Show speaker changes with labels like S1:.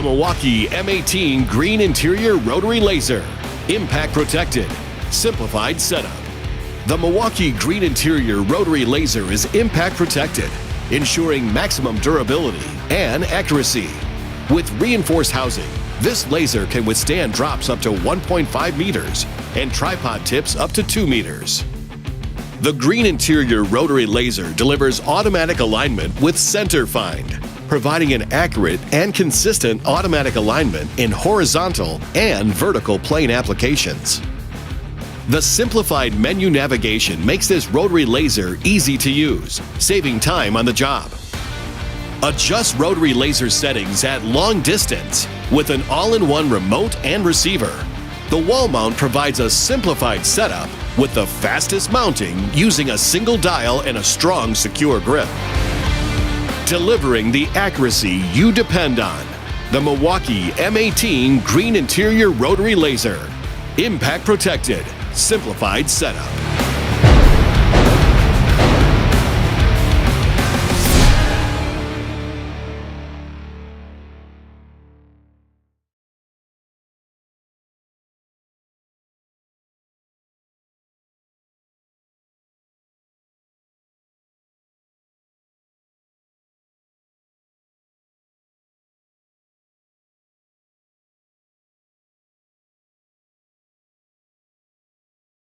S1: The Milwaukee M18 Green Interior Rotary Laser. Impact protected. Simplified setup. The Milwaukee Green Interior Rotary Laser is impact protected, ensuring maximum durability and accuracy. With reinforced housing, this laser can withstand drops up to 1.5 meters and tripod tips up to 2 meters. The Green Interior Rotary Laser delivers automatic alignment with center find, providing an accurate and consistent automatic alignment in horizontal and vertical plane applications. The simplified menu navigation makes this rotary laser easy to use, saving time on the job. Adjust rotary laser settings at long distance with an all-in-one remote and receiver. The wall mount provides a simplified setup with the fastest mounting using a single dial and a strong, secure grip. Delivering the accuracy you depend on. The Milwaukee M18 Green Interior Rotary Laser. Impact protected, simplified setup.